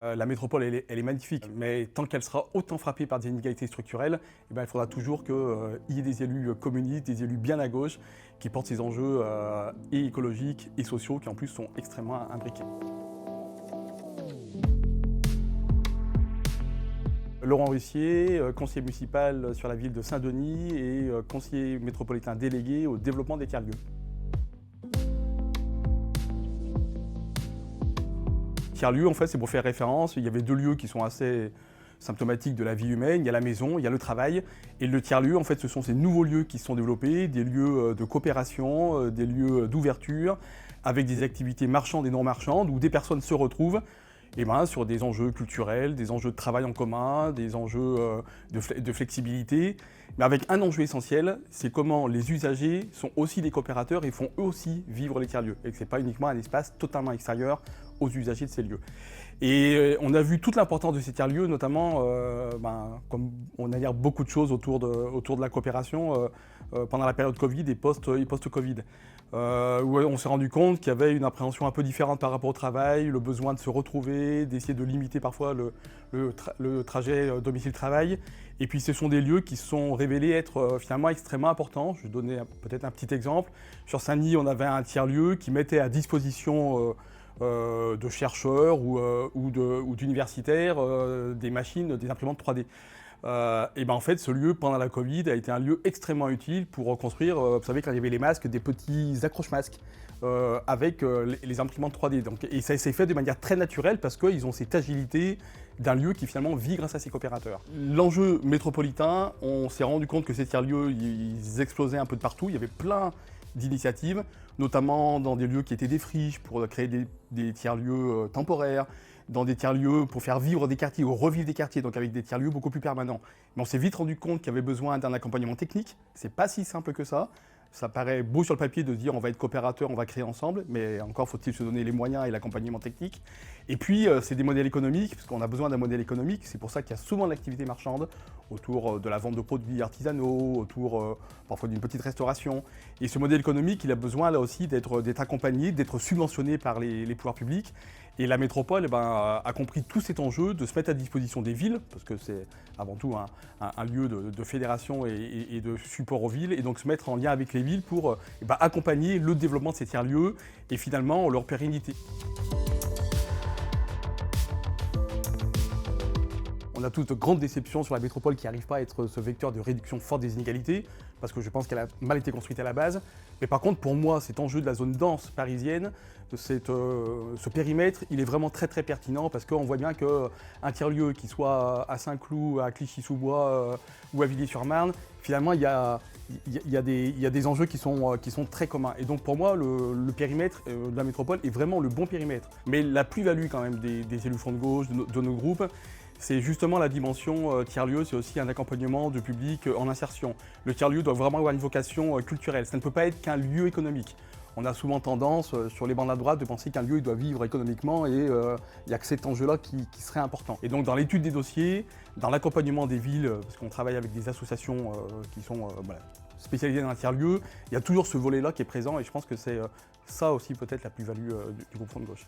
La métropole, elle est magnifique, mais tant qu'elle sera autant frappée par des inégalités structurelles, eh ben, il faudra toujours qu'il y ait des élus communistes, des élus bien à gauche, qui portent ces enjeux et écologiques et sociaux, qui en plus sont extrêmement imbriqués. Laurent Russier, conseiller municipal sur la ville de Saint-Denis et conseiller métropolitain délégué au développement des tiers-lieux. Tiers-lieux, en fait, c'est pour faire référence. Il y avait deux lieux qui sont assez symptomatiques de la vie humaine. Il y a la maison, il y a le travail. Et le tiers-lieu, en fait, ce sont ces nouveaux lieux qui se sont développés, des lieux de coopération, des lieux d'ouverture, avec des activités marchandes et non marchandes, où des personnes se retrouvent sur des enjeux culturels, des enjeux de travail en commun, des enjeux de flexibilité. Mais avec un enjeu essentiel, c'est comment les usagers sont aussi des coopérateurs et font eux aussi vivre les tiers-lieux. Et que ce n'est pas uniquement un espace totalement extérieur aux usagers de ces lieux. Et on a vu toute l'importance de ces tiers-lieux, notamment, comme on a dit beaucoup de choses autour de la coopération pendant la période Covid et post-Covid. Où on s'est rendu compte qu'il y avait une appréhension un peu différente par rapport au travail, le besoin de se retrouver, d'essayer de limiter parfois le trajet domicile-travail. Et puis ce sont des lieux qui se sont révélés être finalement extrêmement importants. Je vais donner peut-être un petit exemple. Sur Saint-Denis, on avait un tiers-lieu qui mettait à disposition de chercheurs ou d'universitaires des machines, des imprimantes 3D. En fait, ce lieu, pendant la Covid, a été un lieu extrêmement utile pour reconstruire, vous savez, quand il y avait les masques, des petits accroche-masques avec les imprimantes 3D. Et ça s'est fait de manière très naturelle parce qu'ils ont cette agilité d'un lieu qui finalement vit grâce à ses coopérateurs. L'enjeu métropolitain, on s'est rendu compte que ces tiers-lieux, ils explosaient un peu de partout. Il y avait plein d'initiatives, notamment dans des lieux qui étaient des friches pour créer des tiers-lieux temporaires, dans des tiers-lieux pour faire vivre des quartiers ou revivre des quartiers, donc avec des tiers-lieux beaucoup plus permanents. Mais on s'est vite rendu compte qu'il y avait besoin d'un accompagnement technique. C'est pas si simple que ça. Ça paraît beau sur le papier de se dire on va être coopérateur, on va créer ensemble, mais encore faut-il se donner les moyens et l'accompagnement technique. Et puis c'est des modèles économiques, parce qu'on a besoin d'un modèle économique. C'est pour ça qu'il y a souvent de l'activité marchande autour de la vente de produits artisanaux, autour parfois d'une petite restauration. Et ce modèle économique, il a besoin là aussi d'être accompagné, d'être subventionné par les pouvoirs publics. Et la métropole a compris tout cet enjeu de se mettre à disposition des villes, parce que c'est avant tout un lieu de fédération et de support aux villes, et donc se mettre en lien avec les villes pour accompagner le développement de ces tiers-lieux et finalement leur pérennité. On a toute grande déception sur la métropole qui n'arrive pas à être ce vecteur de réduction forte des inégalités, parce que je pense qu'elle a mal été construite à la base. Mais par contre, pour moi, cet enjeu de la zone dense parisienne, de ce périmètre, il est vraiment très très pertinent, parce qu'on voit bien qu'un tiers-lieu qui soit à Saint-Cloud, à Clichy-sous-Bois ou à Villiers-sur-Marne, finalement, il y a des enjeux qui sont très communs. Et donc pour moi, le périmètre de la métropole est vraiment le bon périmètre. Mais la plus-value quand même des élus Front de gauche, de nos groupes, c'est justement la dimension tiers-lieu, c'est aussi un accompagnement de public en insertion. Le tiers-lieu doit vraiment avoir une vocation culturelle, ça ne peut pas être qu'un lieu économique. On a souvent tendance, sur les bancs de la droite, de penser qu'un lieu il doit vivre économiquement et il n'y a que cet enjeu-là qui serait important. Et donc dans l'étude des dossiers, dans l'accompagnement des villes, parce qu'on travaille avec des associations qui sont spécialisées dans un tiers-lieu, il y a toujours ce volet-là qui est présent et je pense que c'est ça aussi peut-être la plus-value du groupe Front de gauche.